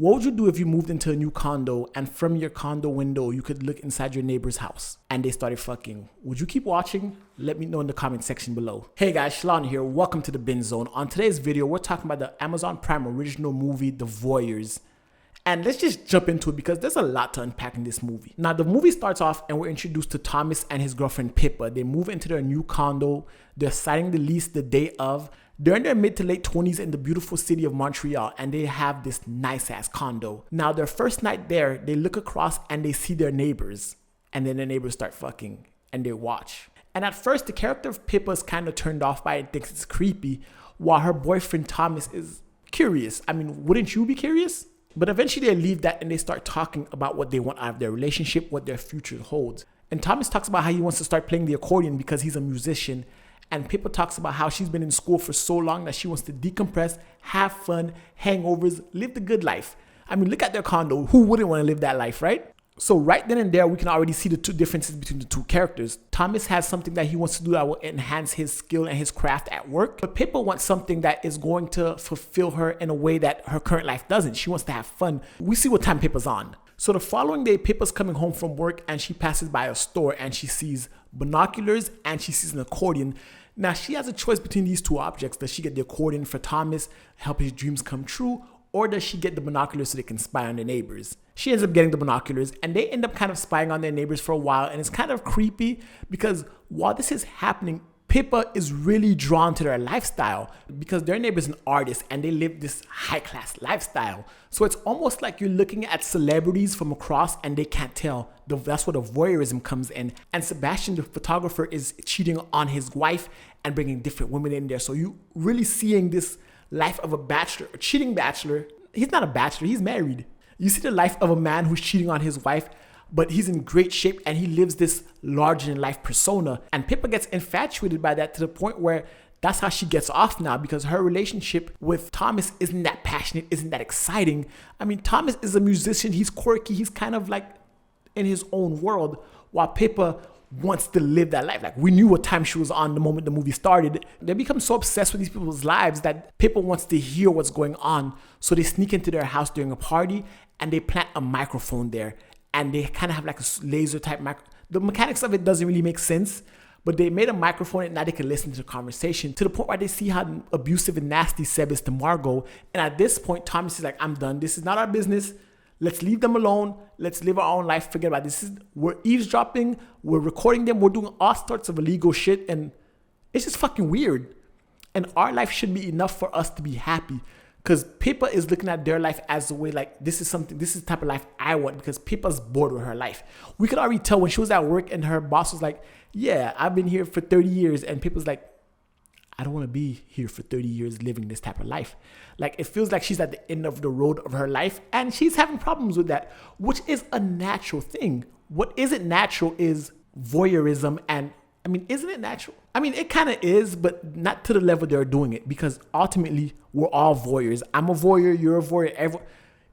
What would you do if you moved into a new condo and from your condo window, you could look inside your neighbor's house and they started fucking? Would you keep watching? Let me know in the comment section below. Hey guys, Shalon here. Welcome to the Bin Zone. On today's video, we're talking about the Amazon Prime original movie, The Voyeurs. And let's just jump into it because there's a lot to unpack in this movie. Now, the movie starts off and we're introduced to Thomas and his girlfriend Pippa. They move into their new condo. They're signing the lease the day of. They're in their mid to late 20s in the beautiful city of Montreal, and they have this nice ass condo. Now, their first night there, they look across and they see their neighbors, and then their neighbors start fucking and they watch. And at first, the character of Pippa is kind of turned off by it and thinks it's creepy, while her boyfriend Thomas is curious. I mean, wouldn't you be curious? But eventually they leave that and they start talking about what they want out of their relationship, what their future holds. And Thomas talks about how he wants to start playing the accordion because he's a musician. And Pippa talks about how she's been in school for so long that she wants to decompress, have fun, hangovers, live the good life. I mean, look at their condo. Who wouldn't want to live that life, right? So right then and there, we can already see the two differences between the two characters. Thomas has something that he wants to do that will enhance his skill and his craft at work. But Pippa wants something that is going to fulfill her in a way that her current life doesn't. She wants to have fun. We see what time Pippa's on. So the following day, Pippa's coming home from work and she passes by a store and she sees binoculars and she sees an accordion. Now, she has a choice between these two objects. Does she get the accordion for Thomas, help his dreams come true, or does she get the binoculars so they can spy on their neighbors? She ends up getting the binoculars and they end up kind of spying on their neighbors for a while. And it's kind of creepy because while this is happening, Pippa is really drawn to their lifestyle because their neighbor's an artist and they live this high-class lifestyle. So it's almost like you're looking at celebrities from across and they can't tell. That's where the voyeurism comes in. And Sebastian, the photographer, is cheating on his wife and bringing different women in there. So you really seeing this life of a bachelor, a cheating bachelor. He's not a bachelor, he's married. You see the life of a man who's cheating on his wife, but he's in great shape and he lives this larger-than-life persona. And Pippa gets infatuated by that to the point where that's how she gets off now because her relationship with Thomas isn't that passionate, isn't that exciting. I mean, Thomas is a musician, he's quirky, he's kind of like in his own world, while Pippa wants to live that life. Like, we knew what time she was on the moment the movie started. They become so obsessed with these people's lives that Pippa wants to hear what's going on. So they sneak into their house during a party and they plant a microphone there. And they kind of have like a laser type microphone. The mechanics of it doesn't really make sense, but they made a microphone and now they can listen to the conversation to the point where they see how abusive and nasty Seb is to Margot. And at this point, Thomas is like, I'm done. This is not our business. Let's leave them alone. Let's live our own life. Forget about this. We're eavesdropping. We're recording them. We're doing all sorts of illegal shit. And it's just fucking weird. And our life should be enough for us to be happy. Because Pippa is looking at their life as a way like, this is the type of life I want, because Pippa's bored with her life. We could already tell when she was at work and her boss was like, yeah, I've been here for 30 years. And Pippa's like, I don't want to be here for 30 years living this type of life. Like, it feels like she's at the end of the road of her life and she's having problems with that, which is a natural thing. What isn't natural is voyeurism. And I mean, isn't it natural? I mean, it kind of is, but not to the level they're doing it, because ultimately we're all voyeurs. I'm a voyeur, you're a voyeur.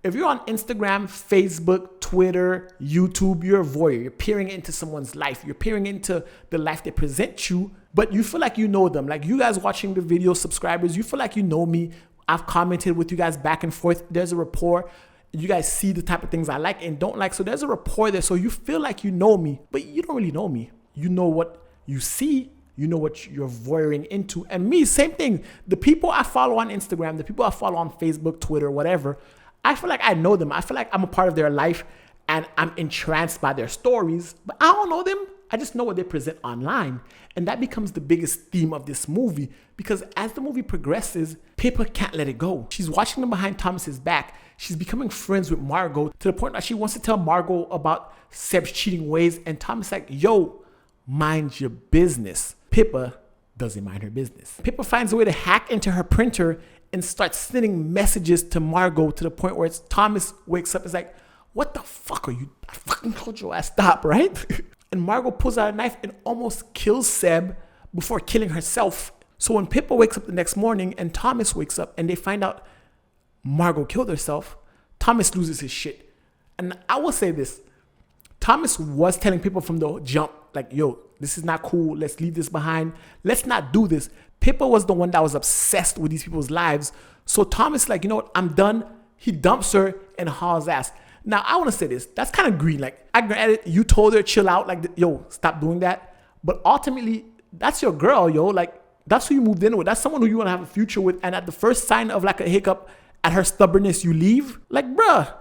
If you're on Instagram, Facebook, Twitter, YouTube, you're a voyeur. You're peering into someone's life. You're peering into the life they present you, but you feel like you know them. Like, you guys watching the video, subscribers, you feel like you know me. I've commented with you guys back and forth. There's a rapport. You guys see the type of things I like and don't like. So there's a rapport there. So you feel like you know me, but you don't really know me. You know what you see. You know what you're voyeuring into. And me, same thing. The people I follow on Instagram, the people I follow on Facebook, Twitter, whatever, I feel like I know them. I feel like I'm a part of their life and I'm entranced by their stories, but I don't know them. I just know what they present online. And that becomes the biggest theme of this movie, because as the movie progresses, Pippa can't let it go. She's watching them behind Thomas's back. She's becoming friends with Margot to the point that she wants to tell Margot about Seb's cheating ways. And Thomas is like, yo, mind your business. Pippa doesn't mind her business. Pippa finds a way to hack into her printer and starts sending messages to Margot to the point where Thomas wakes up and is like, what the fuck are you? I fucking told your ass stop, right? And Margot pulls out a knife and almost kills Seb before killing herself. So when Pippa wakes up the next morning and Thomas wakes up and they find out Margot killed herself, Thomas loses his shit. And I will say this, Thomas was telling people from the jump, like, yo, this is not cool. Let's leave this behind. Let's not do this. Pippa was the one that was obsessed with these people's lives. So Thomas, like, you know what? I'm done. he dumps her and hauls ass. Now, I want to say this. That's kind of green. Like, I granted, you told her, chill out. Like, yo, stop doing that. But ultimately, that's your girl, yo. Like, that's who you moved in with. That's someone who you want to have a future with. And at the first sign of like a hiccup at her stubbornness, you leave. Like, bruh,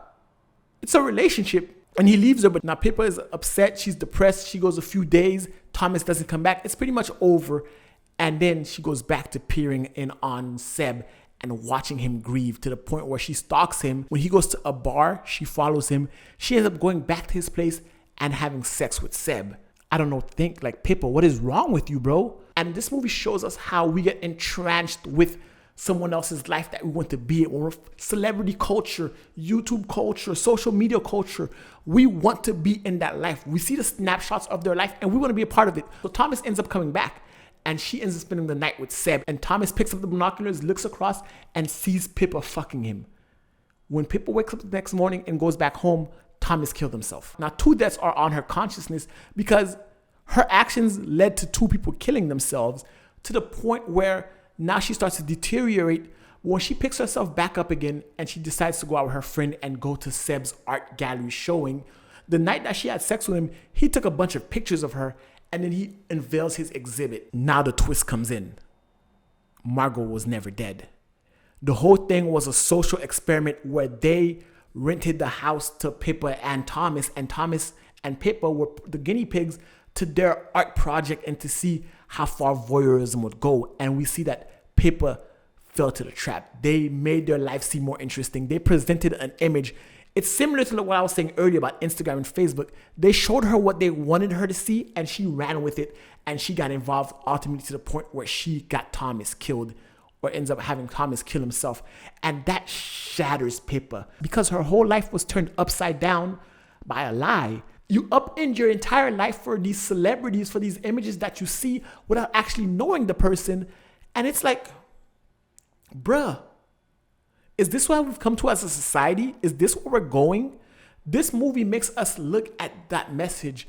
it's a relationship. And he leaves her. But now Pippa is upset. She's depressed. She goes a few days. Thomas doesn't come back. It's pretty much over. And then she goes back to peering in on Seb and watching him grieve to the point where she stalks him. When he goes to a bar, she follows him. She ends up going back to his place and having sex with Seb. I don't know, think like, Pippa, what is wrong with you, bro? And this movie shows us how we get entranced with someone else's life that we want to be in. When we're celebrity culture, YouTube culture, social media culture, we want to be in that life. We see the snapshots of their life and we want to be a part of it. So Thomas ends up coming back. And she ends up spending the night with Seb. And Thomas picks up the binoculars, looks across, and sees Pippa fucking him. When Pippa wakes up the next morning and goes back home, Thomas killed himself. Now, 2 deaths are on her consciousness because her actions led to 2 people killing themselves, to the point where now she starts to deteriorate. When she picks herself back up again and she decides to go out with her friend and go to Seb's art gallery showing, the night that she had sex with him, he took a bunch of pictures of her and then he unveils his exhibit. Now the twist comes in. Margot was never dead. The whole thing was a social experiment where they rented the house to Pippa and Thomas and Pippa were the guinea pigs to their art project and to see how far voyeurism would go. And we see that Pippa fell to the trap. They made their life seem more interesting. They presented an image. It's similar to what I was saying earlier about Instagram and Facebook. They showed her what they wanted her to see and she ran with it, and she got involved ultimately to the point where she got Thomas killed, or ends up having Thomas kill himself. And that shatters Pippa because her whole life was turned upside down by a lie. You upend your entire life for these celebrities, for these images that you see without actually knowing the person. And it's like, bruh, is this what we've come to as a society? Is this where we're going? This movie makes us look at that message.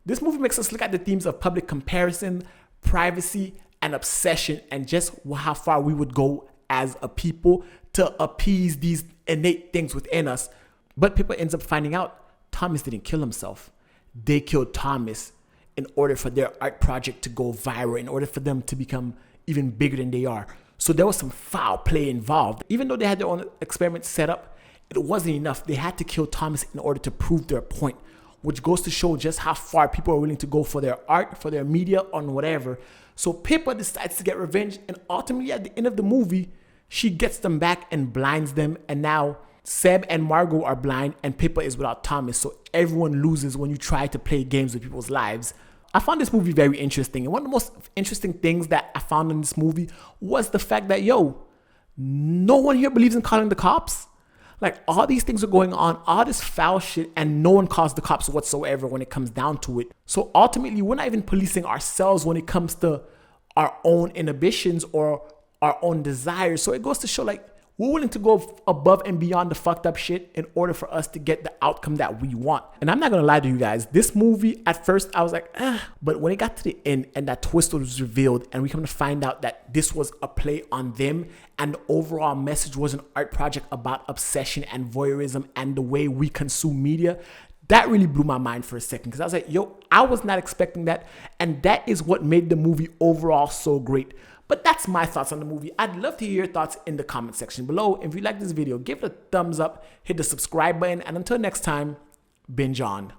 This movie makes us look at the themes of public comparison, privacy, and obsession, and just how far we would go as a people to appease these innate things within us. But Pippa ends up finding out Thomas didn't kill himself. They killed Thomas in order for their art project to go viral, in order for them to become even bigger than they are. So there was some foul play involved. Even though they had their own experiment set up, it wasn't enough. They had to kill Thomas in order to prove their point, which goes to show just how far people are willing to go for their art, for their media, on whatever. So Pippa decides to get revenge, and ultimately at the end of the movie, she gets them back and blinds them. And now Seb and Margot are blind and Pippa is without Thomas. So everyone loses when you try to play games with people's lives. I found this movie very interesting. And one of the most interesting things that I found in this movie was the fact that, no one here believes in calling the cops. Like, all these things are going on, all this foul shit, and no one calls the cops whatsoever when it comes down to it. So ultimately, we're not even policing ourselves when it comes to our own inhibitions or our own desires. So it goes to show, like, we're willing to go above and beyond the fucked up shit in order for us to get the outcome that we want. And I'm not gonna lie to you guys, this movie, at first I was like, but when it got to the end and that twist was revealed and we come to find out that this was a play on them and the overall message was an art project about obsession and voyeurism and the way we consume media, that really blew my mind for a second, because I was like, I was not expecting that. And that is what made the movie overall so great. But that's my thoughts on the movie. I'd love to hear your thoughts in the comment section below. If you like this video, give it a thumbs up, hit the subscribe button, and until next time, binge on.